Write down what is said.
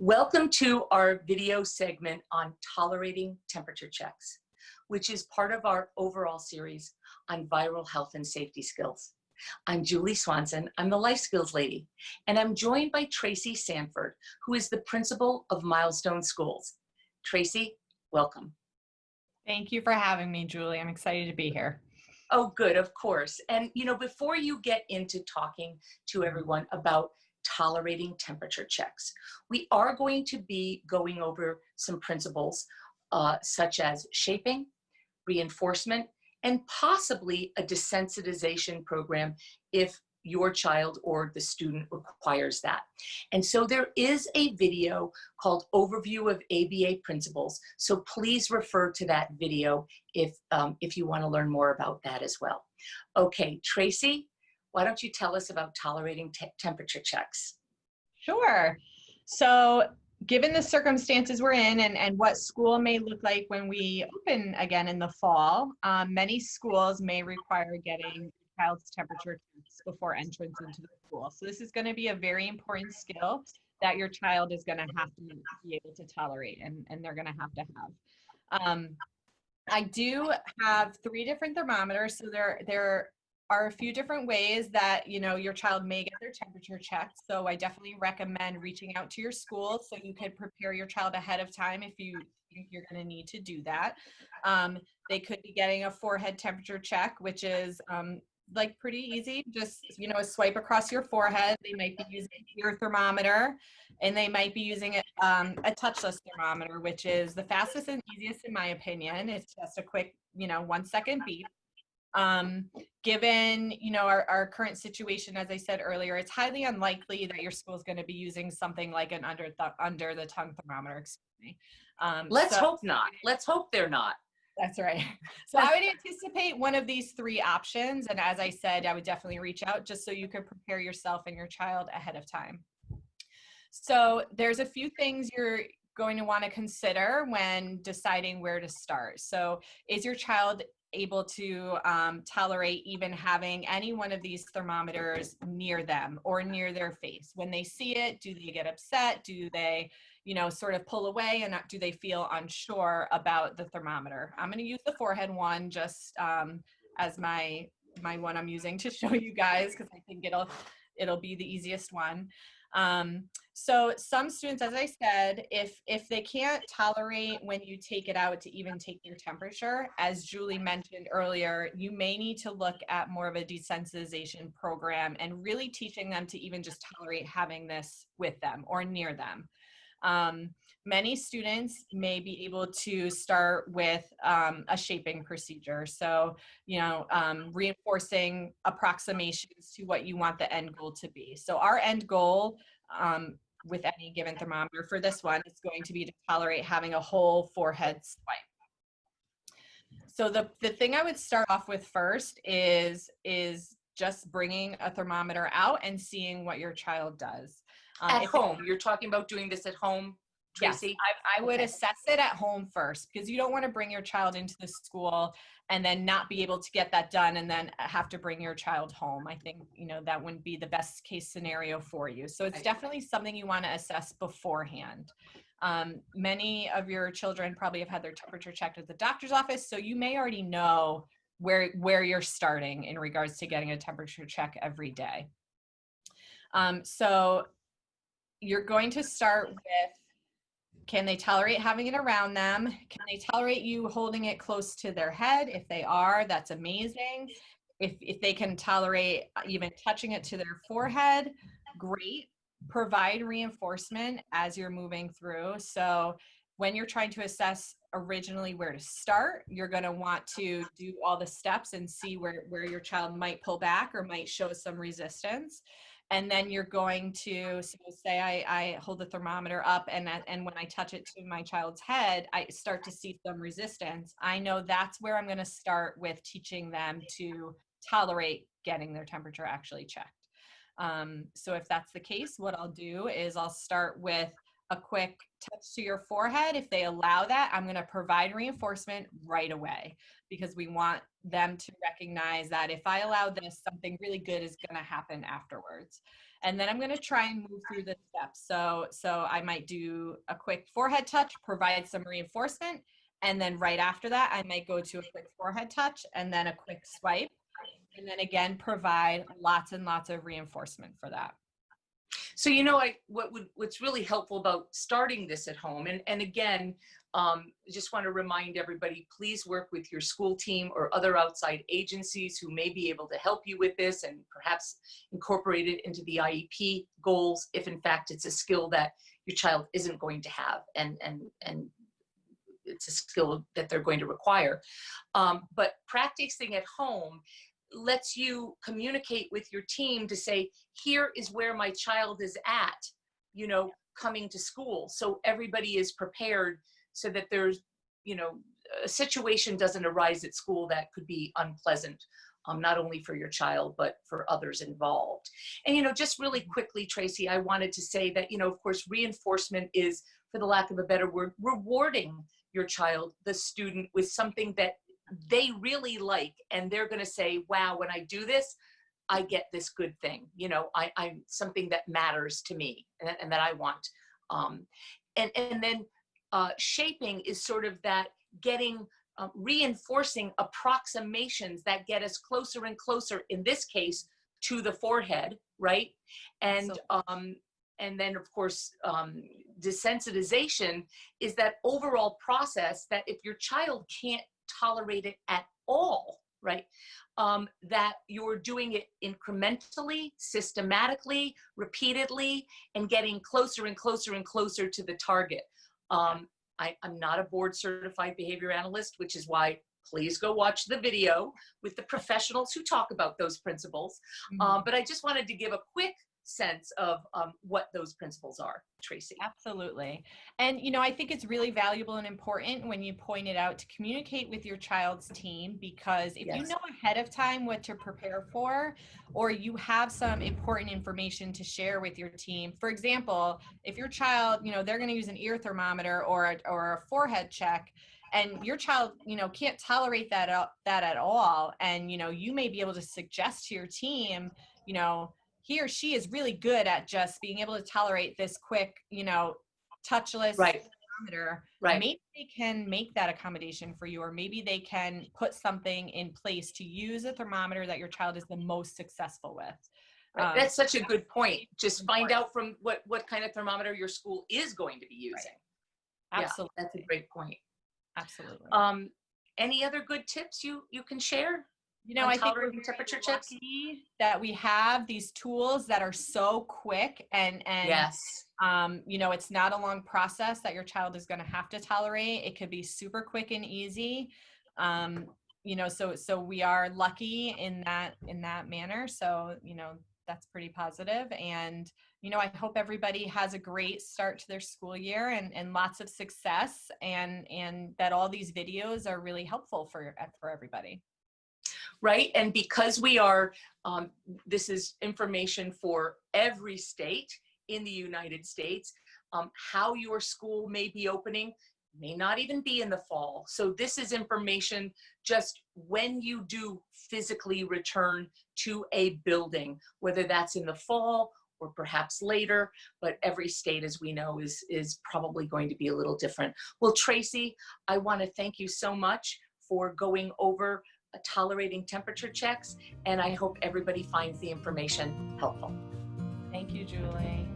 Welcome to our video segment on tolerating temperature checks, which is part of our overall series on viral health and safety skills. I'm Julie Swanson, I'm the Life Skills Lady, and I'm joined by Tracy Sanford, who is the principal of Milestone Schools. Tracy, welcome. Thank you for having me, Julie. I'm excited to be here. Oh, good, of course. And before you get into talking to everyone about tolerating temperature checks, we are going to be going over some principles such as shaping, reinforcement, and possibly a desensitization program if your child or the student requires that. And so there is a video called Overview of ABA Principles. So please refer to that video if you want to learn more about that as well. Okay, Tracy, why don't you tell us about tolerating temperature checks? Sure. So given the circumstances we're in and what school may look like when we open again in the fall, many schools may require getting child's temperature checks before entrance into the school. So this is going to be a very important skill that your child is going to have to be able to tolerate and they're going to have. I do have 3 different thermometers. So there are a few different ways that your child may get their temperature checked. So I definitely recommend reaching out to your school so you can prepare your child ahead of time if you think you're going to need to do that. They could be getting a forehead temperature check, which is like pretty easy, just a swipe across your forehead. They might be using your thermometer, and they might be using a touchless thermometer, which is the fastest and easiest in my opinion. It's just a quick 1-second beep. Given our current situation, as I said earlier, it's highly unlikely that your school is going to be using something like an under the tongue thermometer. Excuse me. Let's hope not. Let's hope they're not. That's right. So I would anticipate one of these 3 options. And as I said, I would definitely reach out just so you could prepare yourself and your child ahead of time. So there's a few things you're going to want to consider when deciding where to start. So is your child able to tolerate even having any one of these thermometers near them or near their face? When they see it, do they get upset? Do they sort of pull away, and do they feel unsure about the thermometer? I'm going to use the forehead one just as my one I'm using to show you guys, because I think it'll be the easiest one. So some students, as I said, if they can't tolerate when you take it out to even take their temperature, as Julie mentioned earlier, you may need to look at more of a desensitization program and really teaching them to even just tolerate having this with them or near them. Many students may be able to start with a shaping procedure. So, reinforcing approximations to what you want the end goal to be. So our end goal with any given thermometer for this one is going to be to tolerate having a whole forehead swipe. So the thing I would start off with first is just bringing a thermometer out and seeing what your child does. At home, you're talking about doing this at home, Tracy? Yes, I would assess it at home first, because you don't want to bring your child into the school and then not be able to get that done and then have to bring your child home. I think, that wouldn't be the best case scenario for you. So it's definitely something you want to assess beforehand. Many of your children probably have had their temperature checked at the doctor's office, so you may already know where you're starting in regards to getting a temperature check every day. So you're going to start with, can they tolerate having it around them? Can they tolerate you holding it close to their head? If they are, that's amazing. If they can tolerate even touching it to their forehead, great. Provide reinforcement as you're moving through. So when you're trying to assess originally where to start, you're going to want to do all the steps and see where your child might pull back or might show some resistance. And then you're going to, so say I hold the thermometer up and when I touch it to my child's head, I start to see some resistance. I know that's where I'm going to start with teaching them to tolerate getting their temperature actually checked. So if that's the case, what I'll do is I'll start with a quick touch to your forehead. If they allow that, I'm going to provide reinforcement right away, because we want them to recognize that if I allow this, something really good is going to happen afterwards. And then I'm going to try and move through the steps. So I might do a quick forehead touch, provide some reinforcement. And then right after that, I might go to a quick forehead touch and then a quick swipe. And then again, provide lots and lots of reinforcement for that. So, what's really helpful about starting this at home, and again, just want to remind everybody, please work with your school team or other outside agencies who may be able to help you with this and perhaps incorporate it into the IEP goals if in fact it's a skill that your child isn't going to have and it's a skill that they're going to require. But practicing at home lets you communicate with your team to say, here is where my child is at, coming to school. So everybody is prepared so that there's, a situation doesn't arise at school that could be unpleasant, not only for your child, but for others involved. And, just really quickly, Tracy, I wanted to say that, of course, reinforcement is, for the lack of a better word, rewarding your child, the student, with something that they really like, and they're going to say, wow, when I do this, I get this good thing, I'm something that matters to me and that I want. And then shaping is sort of that getting, reinforcing approximations that get us closer and closer, in this case, to the forehead, right? And then, of course, desensitization is that overall process that if your child can't tolerate it at all, right? That you're doing it incrementally, systematically, repeatedly, and getting closer and closer and closer to the target. I'm not a board certified behavior analyst, which is why please go watch the video with the professionals who talk about those principles. But I just wanted to give a quick sense of what those principles are, Tracy. Absolutely. And, I think it's really valuable and important when you point it out to communicate with your child's team, because if you know ahead of time what to prepare for, or you have some important information to share with your team. For example, if your child, they're going to use an ear thermometer or a forehead check, and your child, can't tolerate that at all. And, you may be able to suggest to your team, he or she is really good at just being able to tolerate this quick, touchless thermometer. Right. Maybe they can make that accommodation for you, or maybe they can put something in place to use a thermometer that your child is the most successful with. Right. That's such a good point. Just find out from what kind of thermometer your school is going to be using. Right. Absolutely. Yeah, that's a great point. Absolutely. Any other good tips you can share? I think we're temperature checks that we have these tools that are so quick and yes. It's not a long process that your child is going to have to tolerate. It could be super quick and easy. So we are lucky in that manner. So, that's pretty positive. And, I hope everybody has a great start to their school year and lots of success, and that all these videos are really helpful for everybody. Right. And because we are, this is information for every state in the United States, how your school may be opening may not even be in the fall. So this is information just when you do physically return to a building, whether that's in the fall or perhaps later, but every state, as we know, is probably going to be a little different. Well, Tracy, I want to thank you so much for going over tolerating temperature checks, and I hope everybody finds the information helpful. Thank you, Julie.